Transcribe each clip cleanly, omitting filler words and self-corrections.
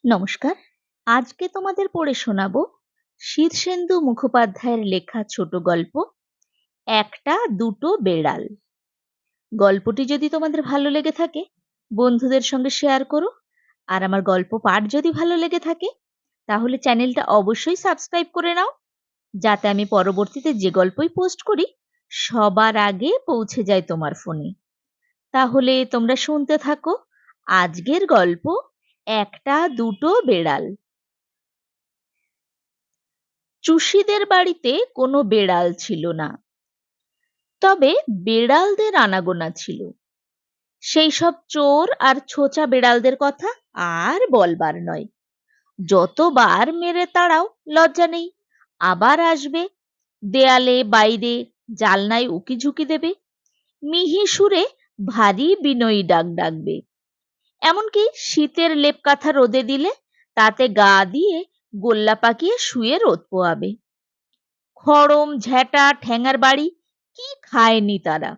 নমস্কার। আজকে তোমাদের পড়ে শোনাবো শীর্ষেন্দু মুখোপাধ্যায়ের লেখা ছোট গল্প একটা দুটো বেড়াল। গল্পটি যদি তোমাদের ভালো লেগে থাকে বন্ধুদের সঙ্গে শেয়ার করো। আর আমার গল্প পাঠ যদি ভালো লেগে থাকে তাহলে চ্যানেলটা অবশ্যই সাবস্ক্রাইব করে নাও, যাতে আমি পরবর্তীতে যে গল্পই পোস্ট করি সবার আগে পৌঁছে যায় তোমার ফোনে। তাহলে তোমরা শুনতে থাকো আজকের গল্প একটা দুটো বেড়াল। চুষিদের বাড়িতে কোনো বেড়াল ছিল না, তবে বেড়ালদের আনাগোনা ছিল। সেই সব চোর আর ছোচা বেড়ালদের কথা আর বলবার নয়। যতবার মেরে তাড়াও লজ্জা নেই, আবার আসবে, দেয়ালে বাইরে জালনায় উকি ঝুঁকি দেবে, মিহি সুরে ভারী বিনয়ী ডাক ডাকবে। এমনকি শীতের লেপ কাঁথা রোদে দিলে তাতে গা দিয়ে গোল্লা পাকিয়ে শুয়ে রোদ পোয়াবে। খড়ম ঝ্যাঁটা ঠ্যাঙার বাড়ি কি খায়নি তারা।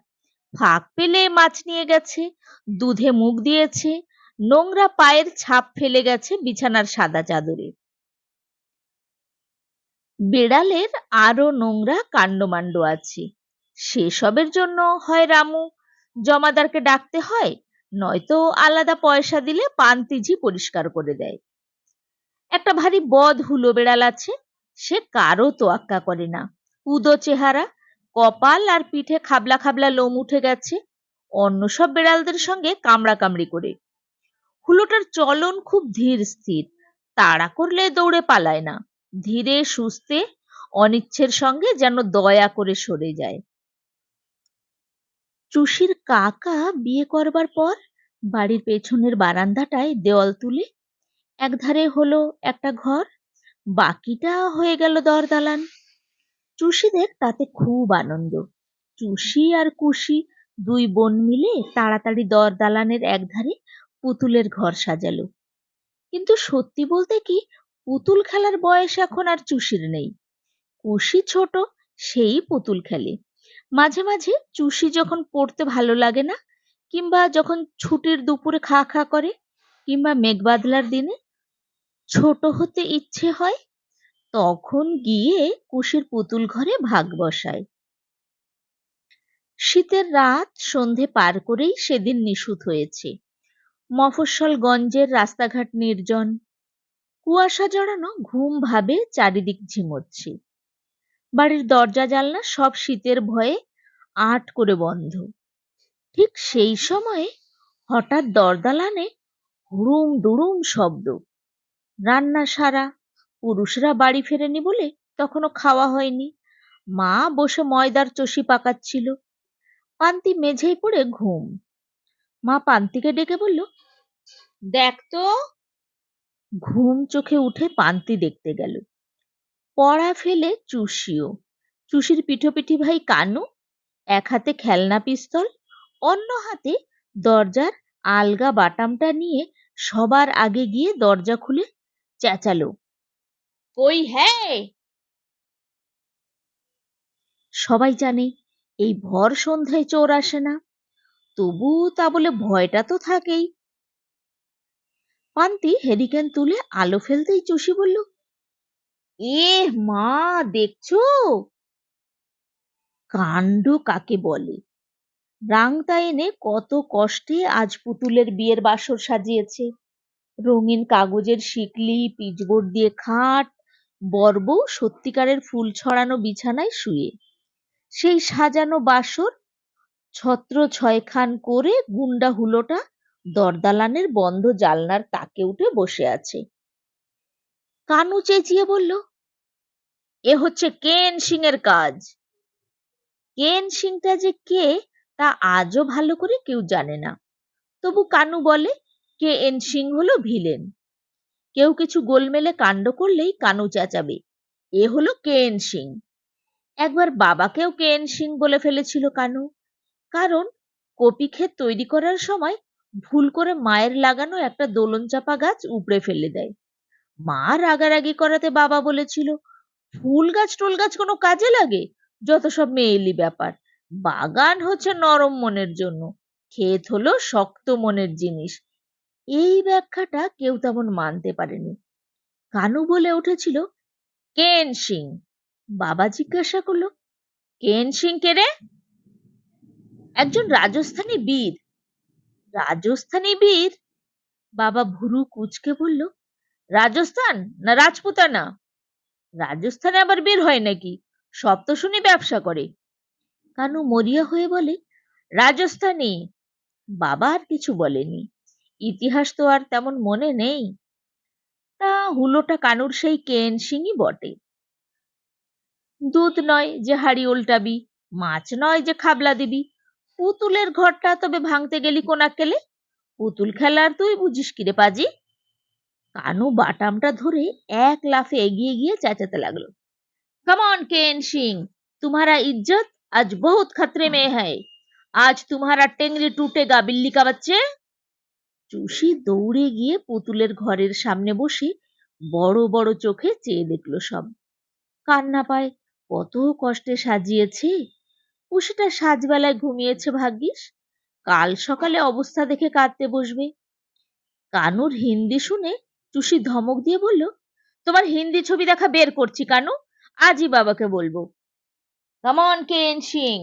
ফাঁক পেলে মাছ নিয়ে গেছে, দুধে মুখ দিয়েছে, নোংরা পায়ের ছাপ ফেলে গেছে বিছানার সাদা চাদরে। বেড়ালের আরো নোংরা কাণ্ডমাণ্ড আছে, সেসবের জন্য হয় রামু জমাদারকে ডাকতে হয়, নয়তো আলাদা পয়সা দিলে পান্তিঝি পরিষ্কার করে দেয়। একটা ভারী বদ হুলো বেড়াল আছে, সে কারো তোয়াক্কা করে না। উদো চেহারা, কপাল আর পিঠে খাবলা খাবলা লোম উঠে গেছে অন্য সব বেড়ালদের সঙ্গে কামড়া কামড়ি করে। হুলোটার চলন খুব ধীর স্থির, তাড়া করলে দৌড়ে পালায় না, ধীরে সুস্থে অনিচ্ছের সঙ্গে যেন দয়া করে সরে যায়। চুষির কাকা বিয়ে করবার পর বাড়ির পেছনের বারান্দাটায় দেওয়াল তুলে একধারে হলো একটা ঘর, বাকিটা হয়ে গেল দরদালান। চুষিদের তাতে খুব আনন্দ। চুষি আর কুশি দুই বোন মিলে তাড়াতাড়ি দরদালানের একধারে পুতুলের ঘর সাজালো। কিন্তু সত্যি বলতে কি, পুতুল খেলার বয়স এখন আর চুষির নেই। কুশি ছোট, সেই পুতুল খেলে। মাঝে মাঝে চুষি যখন পড়তে ভালো লাগে না, কিংবা যখন ছুটির দুপুরে খা খা করে, কিংবা মেঘ বাদলার দিনে ছোট হতে ইচ্ছে হয়, তখন গিয়ে কুশির পুতুল ঘরে ভাগ বসায়। শীতের রাত সন্ধে পার করেই সেদিন নিশুত হয়েছে। মফস্বলগঞ্জের রাস্তাঘাট নির্জন, কুয়াশা জড়ানো ঘুম ভাবে চারিদিক ঝিমোচ্ছে। বাড়ির দরজা জানলা সব শীতের ভয়ে আট করে বন্ধ। ঠিক সেই সময়ে হঠাৎ দরদালানে হুড়ুম দুড়ুম শব্দ। রান্না সারা, পুরুষরা বাড়ি ফেরেনি বলে তখনও খাওয়া হয়নি। মা বসে ময়দার চষি পাকাচ্ছিল, পান্তি মেঝেই পড়ে ঘুম। মা পান্তিকে ডেকে বলল, দেখ তো। ঘুম চোখে উঠে পান্তি দেখতে গেল। পড়া ফেলে চুষিও, চুষির পিঠোপিঠি ভাই কানু, এক হাতে খেলনা পিস্তল, অন্য হাতে দরজার আলগা বাটামটা নিয়ে সবার আগে গিয়ে দরজা খুলে চেঁচালো, কই হ্যাঁ। সবাই জানে এই ভর সন্ধ্যায় চোর আসে না, তবু তা বলে ভয়টা তো থাকেই। পান্তি হেরিকেন তুলে আলো ফেলতেই চুষি বলল, এ মা, দেখছো? কাণ্ড কাকে বলে! রাংতা এনে কত কষ্টে আজ পুতুলের বিয়ের বাসর সাজিয়েছে। রঙিন কাগজের শিকলি, পিচবোর্ড দিয়ে খাট, বরবউ সত্যিকারের ফুল ছড়ানো বিছানায় শুয়ে। সেই সাজানো বাসর ছত্র ছয়খান করে গুন্ডা হুলোটা দরদালানের বন্ধ জালনার তাকে উঠে বসে আছে। কানু চেঁচিয়ে বলল, এ হচ্ছে কেন সিং এর কাজ। কেন সিংটা যে কে তা আজও ভালো করে কেউ জানে না। তবু কানু বলে, কে এন সিং হলো ভিলেন। কেউ কিছু গোলমেলে কাণ্ড করলেই কানু চেঁচাবে, এ হলো কে এন সিং। একবার বাবাকেও কে এন সিং বলে ফেলেছিল কানু, কারণ কপি ক্ষেত তৈরি করার সময় ভুল করে মায়ের লাগানো একটা দোলন চাপা গাছ উপড়ে ফেলে দেয়। মা রাগারাগি করাতে বাবা বলেছিল, ফুল গাছ টোল গাছ কোনো কাজে লাগে? যত সব মেয়েলি ব্যাপার। বাগান হচ্ছে নরম মনের জন্য, ক্ষেত হলো শক্ত মনের জিনিস। এই ব্যাখ্যাটা কেউ তেমন মানতে পারেনি। কানু বলে উঠেছিল, কেন সিং। বাবা জিজ্ঞাসা করলো, কেন সিং কে রে? একজন রাজস্থানী বীর। রাজস্থানী বীর? বাবা ভুরু কুঁচকে বলল, রাজস্থান না রাজপুতানা? রাজস্থানে আবার বীর হয় নাকি? সব তো শুনি ব্যবসা করে। কানু মরিয়া হয়ে বলে, রাজস্থানী। বাবা আর কিছু বলেনি। ইতিহাস তো আর তেমন মনে নেই। তা হুলোটা কানুর সেই কেন সিংই বটে। দুধ নয় যে হাড়ি উল্টাবি, মাছ নয় যে খাবলা দিবি, পুতুলের ঘরটা তবে ভাঙতে গেলি কোনাকেলে? পুতুল খেলার তুই বুঝিস কিরে পাজি? কানু বাটামটা ধরে এক লাফে এগিয়ে গিয়ে চেঁচাতে লাগলো, कम ऑन केन सिंह, तुम्हारा इज्जत आज बहुत खतरे में है। आज तुम्हारा टेंगरी टूटेगा बिल्ली का बच्चे। চুষি দৌড়ে গিয়ে পুতুলের ঘরের সামনে বসে বড় বড় চোখে চেয়ে দেখলো সব। কান্না পায়, কত কষ্টে সাজিয়েছে। ও সেটা সাজবেলায় ঘুমিয়েছে ভাগ্যিস, কাল সকালে অবস্থা দেখে কাঁদতে বসবে। কানুর হিন্দি শুনে চুষি ধমক দিয়ে বলল, তোমার হিন্দি ছবি দেখা বের করছি কানু, আজই বাবাকে বলবো। কাম অন কেন সিং।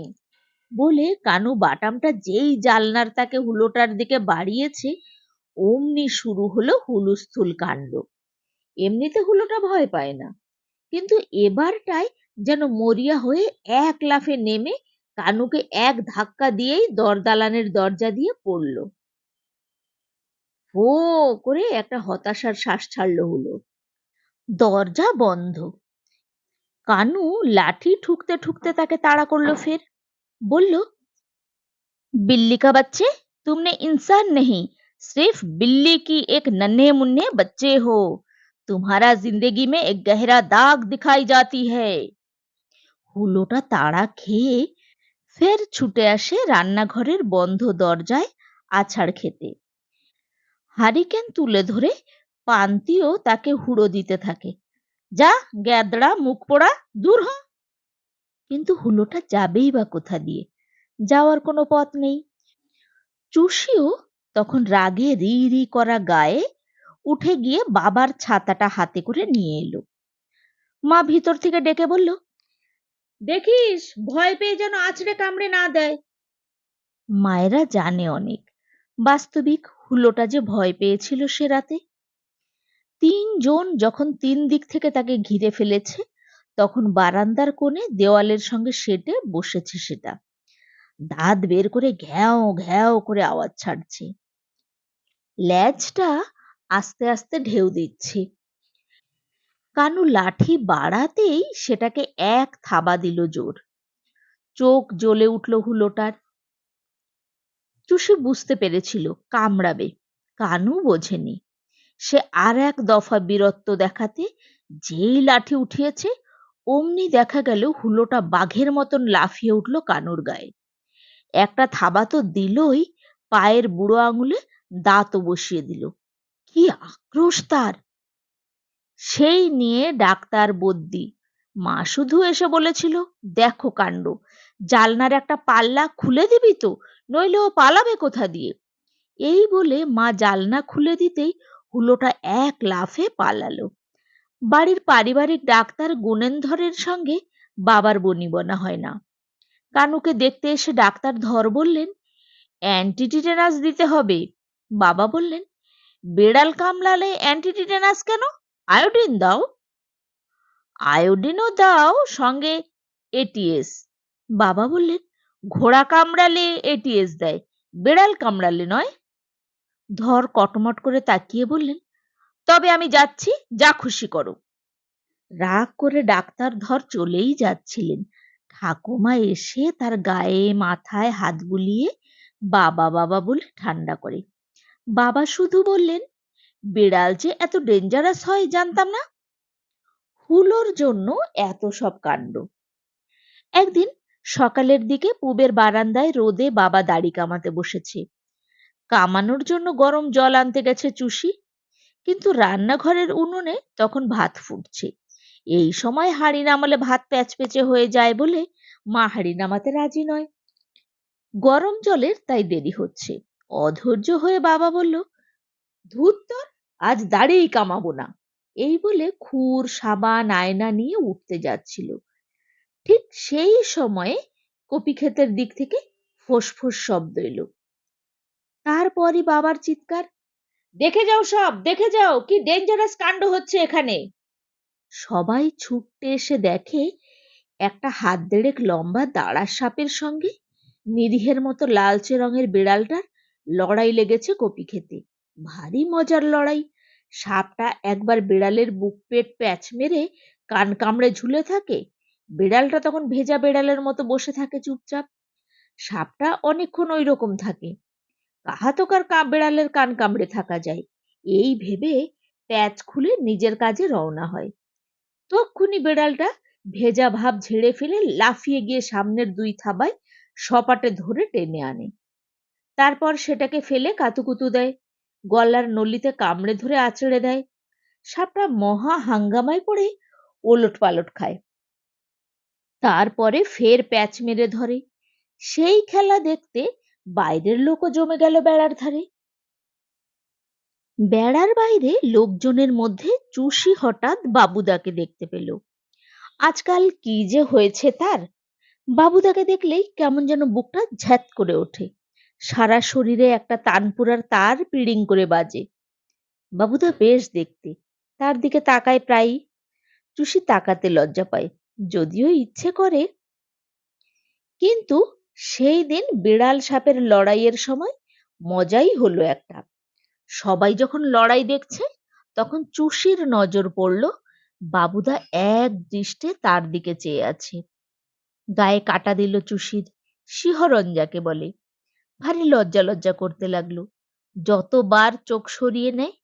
বলে কানু বাটামটা যেই জালনার তাকে হুলোটার দিকে বাড়িয়েছে, অমনি শুরু হলো হুলুস্থুল কাণ্ড। এমনিতে হুলোটা ভয় পায় না, কিন্তু এবারটায় যেন মরিয়া হয়ে এক লাফে নেমে কানুকে এক ধাক্কা দিয়েই দরদালানের দরজা দিয়ে পড়ল। ফো করে একটা হতাশার শ্বাস ছাড়লো হুলো। দরজা বন্ধ। কানু লাঠি ঠুকতে ঠুকতে তাকে তাড়া করলো ফের। বলল, बिल्ली का बच्चे, तुमने इंसान नहीं, सिर्फ बिल्ली की एक नन्हे मुन्ने बच्चे हो। तुम्हारा जिंदगी में एक गहरा दाग दिखाई जाती है। হুলোটা তাড়া খেয়ে ফের ছুটে আসে রান্নাঘরের বন্ধ দরজায় আছাড় খেতে। হারিকেন তুলে ধরে পান্তিও তাকে হুড়ো দিতে থাকে, যা গ্যাদড়া মুখ পোড়া, দূর হ। কিন্তু হুলোটা যাবেই বা কোথা দিয়ে? যাওয়ার কোনো পথ নেই। চুষিও তখন রাগে রি রি করা গায়ে উঠে গিয়ে বাবার ছাতাটা হাতে করে নিয়ে এলো। মা ভিতর থেকে ডেকে বলল, দেখিস ভয় পেয়ে যেন আছড়ে কামড়ে না দেয়। মায়েরা জানে অনেক, বাস্তবিক হুলোটা যে ভয় পেয়েছিল সে রাতে। তিনজন যখন তিন দিক থেকে তাকে ঘিরে ফেলেছে, তখন বারান্দার কোণে দেওয়ালের সঙ্গে সেটে বসেছে সেটা, দাঁত বের করে ঘ্যাও ঘ্যাও করে আওয়াজ ছাড়ছে। ল্যাজটা আস্তে আস্তে ঢেউ দিচ্ছে। কানু লাঠি বাড়াতেই সেটাকে এক থাবা দিল জোর। চোখ জ্বলে উঠল হুলোটার। চুষি বুঝতে পেরেছিল কামড়াবে, কানু বোঝেনি। সে আর এক দফা বীরত্ব দেখাতে যেই লাঠি উঠিয়েছে, অমনি দেখা গেল হুলোটা বাঘের মতন লাফিয়ে উঠল কানুর গায়ে। একটা থাবা তো দিলই, পায়ের বুড়ো আঙুলে দাঁতও বসিয়ে দিল। কি আক্রোশ তার! সেই নিয়ে ডাক্তার বদ্যি। মা শুধু এসে বলেছিল, দেখো কাণ্ড, জালনার একটা পাল্লা খুলে দিবি তো, নইলে ও পালাবে কোথা দিয়ে। এই বলে মা জালনা খুলে দিতেই হুলোটা এক লাফে পালালো। বাড়ির পারিবারিক ডাক্তার গুণেনধরের সঙ্গে বাবার বনিবনা হয় না। কানুকে দেখতে এসে ডাক্তার ধর বললেন, অ্যান্টিটিটেনাস দিতে হবে। বাবা বললেন, বেড়াল কামড়ালে অ্যান্টিটিটেনাস কেন? আয়োডিন দাও। আয়োডিনও দাও, সঙ্গে এটিএস। বাবা বললেন, ঘোড়া কামড়ালে এটিএস দেয়, বেড়াল কামড়ালে নয়। ধর কটমট করে তাকিয়ে বললেন, তবে আমি যাচ্ছি, যা খুশি করো। রাগ করে ডাক্তার ধর চলেই যাচ্ছিলেন। ঠাকুমা এসে তার গায়ে মাথায় হাত বুলিয়ে বাবা বাবা বলে ঠান্ডা করে। বাবা শুধু বললেন, বিড়াল যে এত ডেঞ্জারাস হয় জানতাম না। হুলোর জন্য এত সব কাণ্ড। একদিন সকালের দিকে পুবের বারান্দায় রোদে বাবা দাড়ি কামাতে বসেছে। কামানোর জন্য গরম জল আনতে গেছে চুষি, কিন্তু রান্নাঘরের উনুনে তখন ভাত ফুটছে। এই সময় হাঁড়ি নামালে ভাত প্যাচপেচে হয়ে যায় বলে মা হাঁড়ি নামাতে রাজি নয়। গরম জলের তাই দেরি হচ্ছে। অধৈর্য হয়ে বাবা বলল, ধুর তোর, আজ দাড়িই কামাবো না। এই বলে খুর সাবান আয়না নিয়ে উঠতে যাচ্ছিল। ঠিক সেই সময়ে কপি ক্ষেতের দিক থেকে ফোঁস শব্দ এলো। তারপরই বাবার চিৎকার, দেখে যাও সব, দেখে যাও, কি ডেঞ্জারাস কাণ্ড হচ্ছে এখানে। সবাই ছুটতে এসে দেখে একটা হাত দেড়েক লম্বা দাঁড়ার সাপের সঙ্গে নিরীহের মতো লালচে রঙের বিড়ালটার লড়াই লেগেছে কপি খেতে। ভারী মজার লড়াই। সাপটা একবার বিড়ালের বুক পেট প্যাঁচ মেরে কান কামড়ে ঝুলে থাকে, বিড়ালটা তখন ভেজা বিড়ালের মতো বসে থাকে চুপচাপ। সাপটা অনেকক্ষণ ওই রকম থাকে, কাহাতকার বিড়ালের কান কামড়ে থাকা যায়, এই ভেবে প্যাঁচ খুলে নিজের কাজে রওনা হয়। তক্ষুনি বিড়ালটা ভেজা ভাব ঝেড়ে ফেলে লাফিয়ে গিয়ে সামনের দুই থাবায় সপাটে ধরে টেনে আনে। তারপর সেটাকে ফেলে কাতুকুতু দেয়, গলার নলিতে কামড়ে ধরে আঁচড়ে দেয়। সাপটা মহা হাঙ্গামায় পড়ে ওলট পালট খায়। তারপরে ফের প্যাঁচ মেরে ধরে। সেই খেলা দেখতে বাইরের লোকও জমে গেল বেড়ার ধারে। বেড়ার বাইরে লোকজনের মধ্যে চুষি হঠাৎ বাবুদাকে দেখতে পেল। আজকাল কি যে হয়েছে তার, বাবুদাকে দেখলেই কেমন যেন বুকটা ঝ্যাত করে ওঠে, সারা শরীরে একটা তানপুরার তার পিড়িং করে বাজে। বাবুদা বেশ দেখতে, তার দিকে তাকায় প্রায়ই। চুষি তাকাতে লজ্জা পায়, যদিও ইচ্ছে করে। কিন্তু সেই দিন বিড়াল সাপের লড়াইয়ের সময় মজাই হলো একটা। সবাই যখন লড়াই দেখছে তখন চুষির নজর পড়ল বাবুদা এক দৃষ্টে তার দিকে চেয়ে আছে। গায়ে কাটা দিল চুষির, শিহরণ যাকে বলে। ভারী লজ্জা লজ্জা করতে লাগলো। যতবার চোখ সরিয়ে নেয়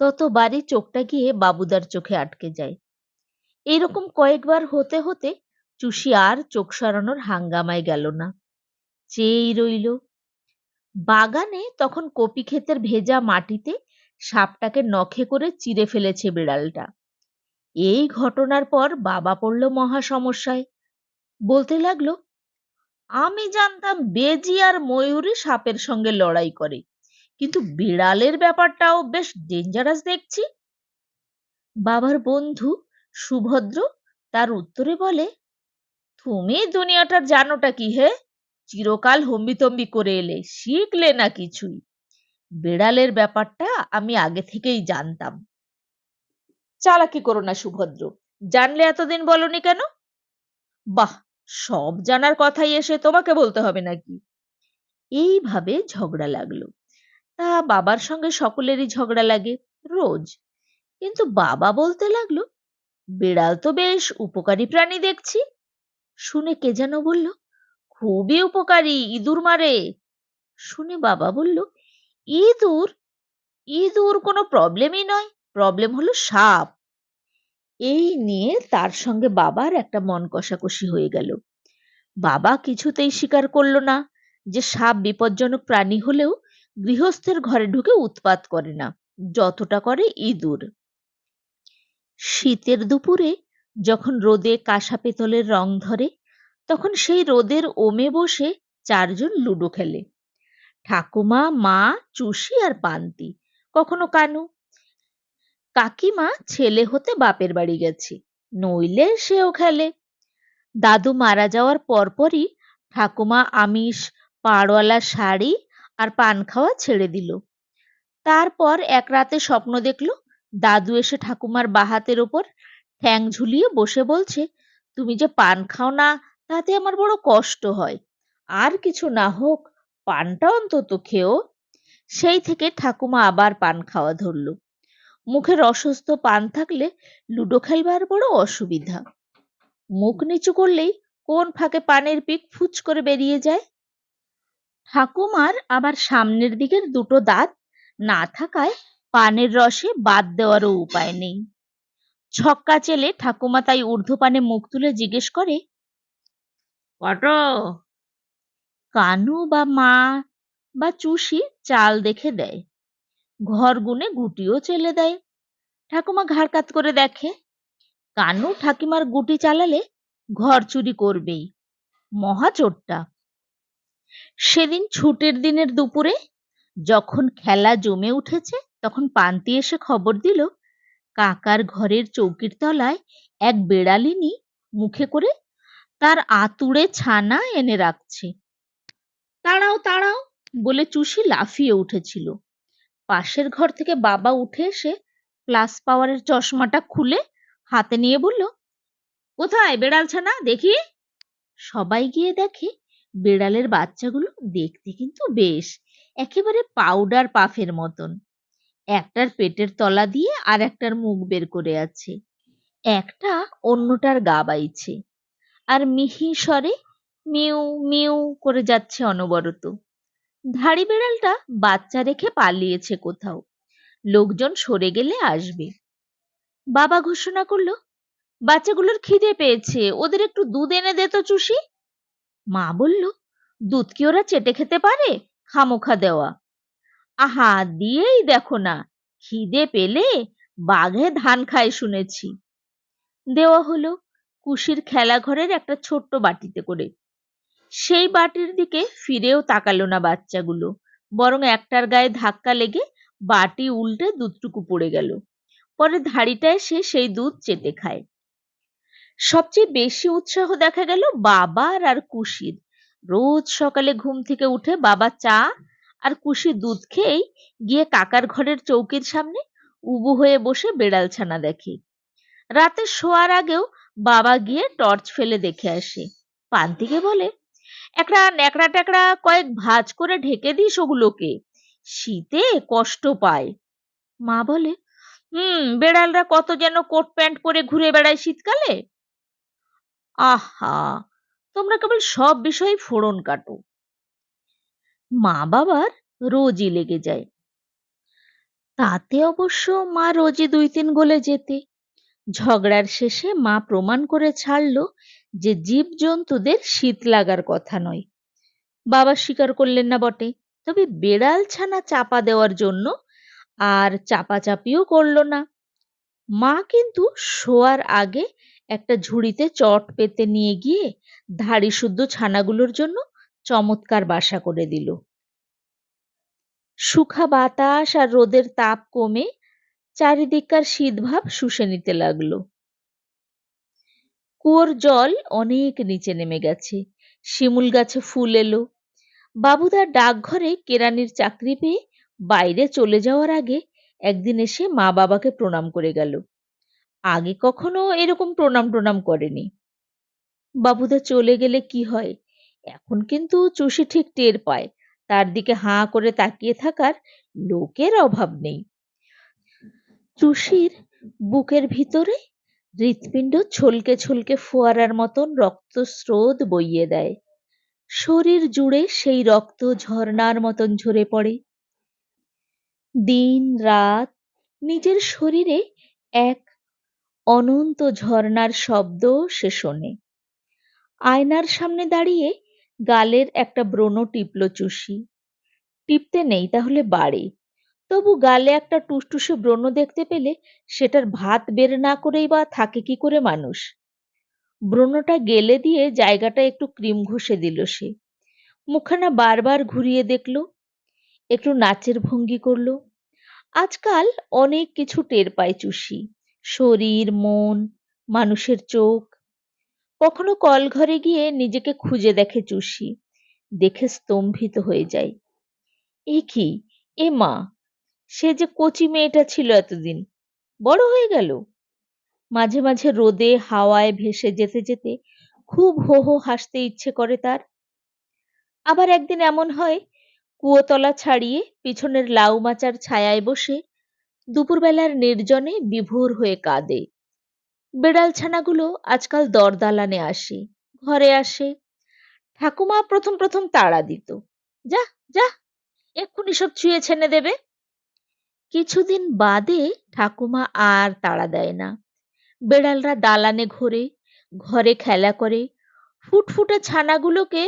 ততবারই চোখটা গিয়ে বাবুদার চোখে আটকে যায়। এরকম কয়েকবার হতে হতে চুষি আর চোখ সরানোর হাঙ্গামায় গেল না, চেয়েই রইল। বাগানে তখন কপি ক্ষেতের ভেজা মাটিতে সাপটাকে নখে করে চিরে ফেলেছে বিড়ালটা। এই ঘটনার পর বাবা পড়ল মহা সমস্যায়। বলতে লাগলো, আমি জানতাম বেজি আর ময়ূরী সাপের সঙ্গে লড়াই করে, কিন্তু বিড়ালের ব্যাপারটাও বেশ ডেঞ্জারাস দেখছি। বাবার বন্ধু সুভদ্র তার উত্তরে বলে, তুমি দুনিয়াটার জানোটা কি হে? চিরকাল হম্বিতম্বি করে এলে, শিখলে না কিছুই। বিড়ালের ব্যাপারটা আমি আগে থেকেই জানতাম। চালাকি করো না সুভদ্র, জানলে এতদিন বলনি কেন? বাহ, সব জানার কথাই এসে তোমাকে বলতে হবে নাকি? এইভাবে ঝগড়া লাগলো। তা বাবার সঙ্গে সকলেরই ঝগড়া লাগে রোজ। কিন্তু বাবা বলতে লাগলো, বিড়াল তো বেশ উপকারী প্রাণী দেখছি। শুনে কে যেন বলল, খুবই উপকারী, ইঁদুর মারে। শুনে বাবা বলল, ইঁদুর? ইঁদুর কোনো প্রবলেমই নয়, প্রবলেম হলো সাপ। এই নিয়ে তার সঙ্গে বাবার একটা মন কষাকষি হয়ে গেল। বাবা কিছুতেই স্বীকার করলো না যে সাপ বিপজ্জনক প্রাণী হলেও গৃহস্থের ঘরে ঢুকে উৎপাত করে না যতটা করে ইঁদুর। শীতের দুপুরে যখন রোদে কাঁসা পেতলের রং ধরে তখন সেই রোদের ওমে বসে চারজন লুডো খেলে। ঠাকুমা, মা, চুষি আর পান্তি, কখনো কানু। কাকিমা ছেলে হতে বাপের বাড়ি গেছে, নইলে সেও খেলে। দাদু মারা যাওয়ার পরপরই ঠাকুমা আমিষ, পাড়ওয়ালা শাড়ি আর পান খাওয়া ছেড়ে দিল। তারপর এক রাতে স্বপ্ন দেখলো দাদু এসে ঠাকুমার বাহাতের ওপর ঠ্যাং ঝুলিয়ে বসে বলছে, তুমি যে পান খাও না তাতে আমার বড় কষ্ট হয়, আর কিছু না হোক পানটা অন্তত খেও। সেই থেকে ঠাকুমা আবার পান খাওয়া ধরল। মুখে রসস্থ পান থাকলে লুডো খেলবার বড় অসুবিধা। মুখ নিচু করলেই কোন ফাঁকে পানের পিক ফুচ করে বেরিয়ে যায়। ঠাকুমার আবার সামনের দিকের দুটো দাঁত না থাকায় পানের রসে বাদ দেওয়ারও উপায় নেই। ছক্কা চেলে ঠাকুমা তাই ঊর্ধ্বপানে মুখ তুলে জিজ্ঞেস করে, কত? কানু বা মা বা চুষি চাল দেখে দেয়, ঘর গুনে গুটিও চেলে দেয়। ঠাকুমা ঘাড় কাত করে দেখে, কানু ঠাকুমার গুটি চালালে ঘর চুরি করবেই, মহা চোরটা। সেদিন ছুটির দিনের দুপুরে যখন খেলা জমে উঠেছে তখন পান্তি এসে খবর দিল কাকার ঘরের চৌকির তলায় এক বেড়ালিনী মুখে করে তার আতুড়ে ছানা এনে রাখছে। তাড়াও তাড়াও বলে চুষি লাফিয়ে উঠেছিল। পাশের ঘর থেকে বাবা উঠে এসে প্লাস পাওয়ারের চশমাটা খুলে হাতে নিয়ে বলল, কোথায় বেড়াল ছানা দেখি? সবাই গিয়ে দেখে বেড়ালের বাচ্চাগুলো দেখতে কিন্তু বেশ একেবারে পাউডার পাফের মতন। একটার পেটের তলা দিয়ে আর একটার মুখ বের করে আছে, একটা অন্যটার গা বাইছে, আর মিহি স্বরে মিউ মিউ করে যাচ্ছে অনবরত। ধাড়ি বেড়ালটা বাচ্চা রেখে পালিয়েছে কোথাও, লোকজন সরে গেলে আসবে। বাবা ঘোষণা করলো, বাচ্চাগুলোর খিদে পেয়েছে, ওদের একটু দুধ এনে দে তো চুষি। মা বলল, দুধ কি ওরা চেটে খেতে পারে, খামোখা দেওয়া। আহা, দিয়েই দেখো না, খিদে পেলে বাঘে ধান খায় শুনেছি। দেওয়া হলো কুশির খেলা ঘরের একটা ছোট্ট বাটিতে করে। সেই বাটির দিকে ফিরেও তাকালো না বাচ্চাগুলো, বরং একটার গায়ে ধাক্কা লেগে বাটি উল্টে দুধটুকু পড়ে গেল। পরে ধাড়িটা এসে সেই দুধ চেটে খায়। সবচেয়ে বেশি উৎসাহ দেখা গেল বাবার আর কুশির। রোজ সকালে ঘুম থেকে উঠে বাবা চা আর কুশি দুধ খেয়েই গিয়ে কাকার ঘরের চৌকির সামনে উবু হয়ে বসে বেড়াল ছানা দেখে। রাতে শোয়ার আগেও বাবা গিয়ে টর্চ ফেলে দেখে আসে। পান্তিকে বলে, একটা ন্যাকড়া ট্যাকড়া কয়েক ভাঁজ করে ঢেকে দিস ওগুলোকে, শীতে কষ্ট পায়। মা বলে, বেড়ালরা কত যেন কোট প্যান্ট পরে ঘুরে বেড়ায় শীতকালে। আহা, তোমরা কেবল সব বিষয়ে ফোড়ন কাটো। মা বাবার রোজই লেগে যায়। তাতে অবশ্য মা রোজই 2-3 গোলে যেতে। ঝগড়ার শেষে মা প্রমাণ করে ছাড়ল যে জীবজন্তুদের শীত লাগার কথা নয়। বাবা স্বীকার করলেন না বটে, তবে বেড়াল ছানা চাপা দেওয়ার জন্য আর চাপাচাপিও করল না। মা কিন্তু শোয়ার আগে একটা ঝুড়িতে চট পেতে নিয়ে গিয়ে ধাড়ি শুদ্ধ ছানাগুলোর জন্য চমৎকার বাসা করে দিল। শুখা বাতাস আর রোদের তাপ কমে চারিদিককার শীতভাব শুষে নিতে লাগলো। কুয়োর জল অনেক নিচে নেমে গেছে, শিমুল গাছে ফুল এলো। বাবুদার ডাকঘরে কেরানির চাকরি পেয়ে বাইরে চলে যাওয়ার আগে একদিন এসে মা বাবাকে প্রণাম করে গেল। আগে কখনো এরকম প্রণাম করেনি। বাবুদা চলে গেলে কি হয়, এখন কিন্তু চুষি ঠিক টের পায় তার দিকে হাঁ করে তাকিয়ে থাকার লোকের অভাব নেই। চুষির বুকের ভিতরে হৃৎপিণ্ড ছলকে ছলকে ফোয়ারার মতন রক্তস্রোত বইয়ে দেয়। শরীর জুড়ে সেই রক্ত ঝর্ণার মতন ঝরে পড়ে। দিন রাত নিজের শরীরে এক অনন্ত ঝর্ণার শব্দ সে শোনে। আয়নার সামনে দাঁড়িয়ে গালের একটা ব্রণ টিপল চুষি। টিপতে নেই তাহলে বাড়ে, তবু গালে একটা টুসটুসে ব্রণ দেখতে পেলে সেটার ভাত বের না করেই বা থাকে কি করে মানুষ। ব্রণটা গেলে দিয়ে জায়গাটা একটু ক্রিম ঘষে দিল সে। মুখখানা বারবার ঘুরিয়ে দেখল, একটু নাচের ভঙ্গি করল। আজকাল অনেক কিছু টের পায় চুষি, শরীর, মন, মানুষের চোখ। কখনো কলঘরে গিয়ে নিজেকে খুঁজে দেখে চুষি, দেখে স্তম্ভিত হয়ে যায়। এ কি, এ মা, সে যে কচি মেয়েটা ছিল এতদিন, বড় হয়ে গেল। মাঝে মাঝে রোদে হাওয়ায় ভেসে যেতে যেতে খুব হো হো হাসতে ইচ্ছে করে তার। আবার একদিন এমন হয়, কুয়োতলা ছাড়িয়ে পিছনের লাউ মাচার ছায়ায় বসে দুপুরবেলার নির্জনে বিভোর হয়ে কাঁদে। বেড়াল ছানাগুলো আজকাল দরদালানে আসে, ঘরে আসে। ঠাকুমা প্রথম প্রথম তাড়া দিত, যা যা, এক্ষুনি সব ছুঁয়ে ছেনে দেবে। কিছুদিন বাদে ঠাকুমা আর তাড়া দেয় না। বেড়ালরা দালানে ঘোরে, ঘরে খেলা করে। ফুটফুটে ছানাগুলোকে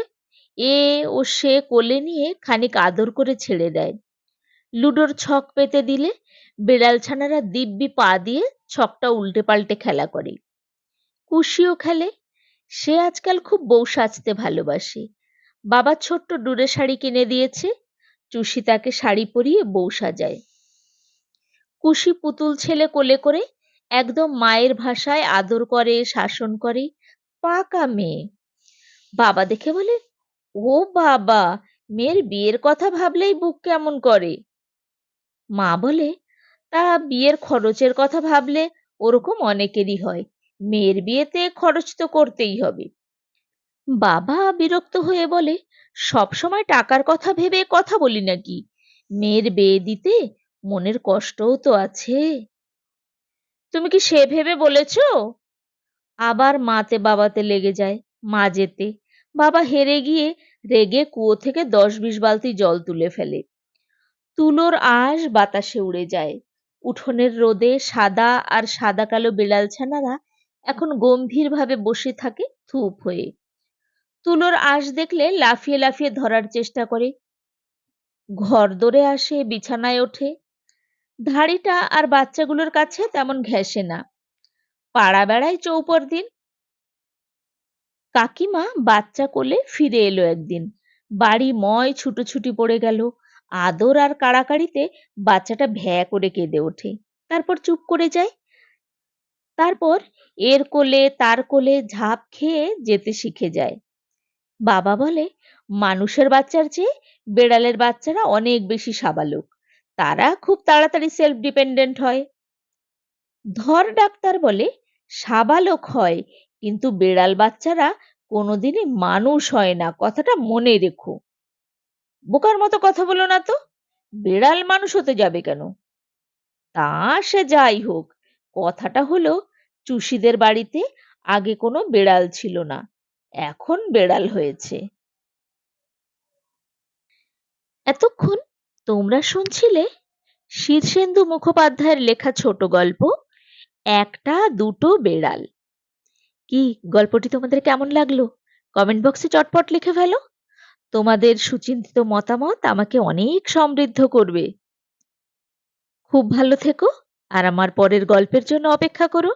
এ ও সে কোলে নিয়ে খানিক আদর করে ছেড়ে দেয়। লুডোর ছক পেতে দিলে বেড়াল ছানারা দিব্যি পা দিয়ে ছকটা উল্টে পাল্টে খেলা করে। কুশিও খেলে। সে আজকাল খুব বউ সাজতে ভালোবাসে। বাবা ছোট্ট ডুরে শাড়ি কিনে দিয়েছে, চুষি তাকে শাড়ি পরিয়ে বউ সাজায়। খুশি পুতুল ছেলে কোলে করে একদম মায়ের ভাষায় আদর করে, শাসন করে। পাকা মেয়ে। বাবা দেখে বলে, ও বাবা, মেয়ের বিয়ের কথা ভাবলেই বুক কেমন করে। মা বলে, তা বিয়ের খরচের কথা ভাবলে ওরকম অনেকেরই হয়। মেয়ের বিয়েতে খরচ তো করতেই হবে। বাবা বিরক্ত হয়ে বলে, সবসময় টাকার কথা ভেবে কথা বলি নাকি? মেয়ের বিয়ে দিতে মনের কষ্টও তো আছে। তুমি কি সে ভেবে বলেছো? আবার মাতে বাবাতে লেগে যায়। মা যেতে বাবা হেরে গিয়ে রেগে কুয়ো থেকে 10-20 বালতি জল তুলে ফেলে। তুলোর আঁশ বাতাসে উড়ে যায়। উঠোনের রোদে সাদা আর সাদা কালো বিড়ালছানারা এখন গম্ভীরভাবে বসে থাকে থুপ হয়ে। তুলোর আঁশ দেখলে লাফিয়ে লাফিয়ে ধরার চেষ্টা করে। ঘরদোরে আসে, বিছানায় ওঠে। ধাড়িটা আর বাচ্চাগুলোর কাছে তেমন ঘেঁষে না। পাড়া বেড়ায় চৌপর দিন। কাকিমা বাচ্চা কোলে ফিরে এলো একদিন। বাড়ি ময় ছুটোছুটি পড়ে গেল। আদর আর কাড়াকাড়িতে বাচ্চাটা ভ্যাঁ করে কেঁদে ওঠে, তারপর চুপ করে যায়। তারপর এর কোলে তার কোলে ঝাঁপ খেয়ে যেতে শিখে যায়। বাবা বলে, মানুষের বাচ্চার চেয়ে বেড়ালের বাচ্চারা অনেক বেশি সাবালক। তারা খুব তাড়াতাড়ি সেলফ ডিপেন্ডেন্ট হয়। ধর ডাক্তার বলে, সাবালক হয়, কিন্তু বেড়াল বাচ্চারা কোনোদিনই মানুষ হয় না, কথাটা মনে রেখো। বোকার মতো কথা বলো না তো। বেড়াল মানুষ হতে যাবে কেন? তা সে যাই হোক, কথাটা হলো, চুষিদের বাড়িতে আগে কোনো বেড়াল ছিল না, এখন বেড়াল হয়েছে। এতক্ষণ তোমরা শুনছিলে শীর্ষেন্দু মুখোপাধ্যায়ের লেখা ছোট গল্প একটা দুটো বেড়াল। কি গল্পটি তোমাদের কেমন লাগলো? কমেন্ট বক্সে চটপট লিখে ফেলো। তোমাদের সুচিন্তিত মতামত আমাকে অনেক সমৃদ্ধ করবে। খুব ভালো থেকো আর আমার পরের গল্পের জন্য অপেক্ষা করো।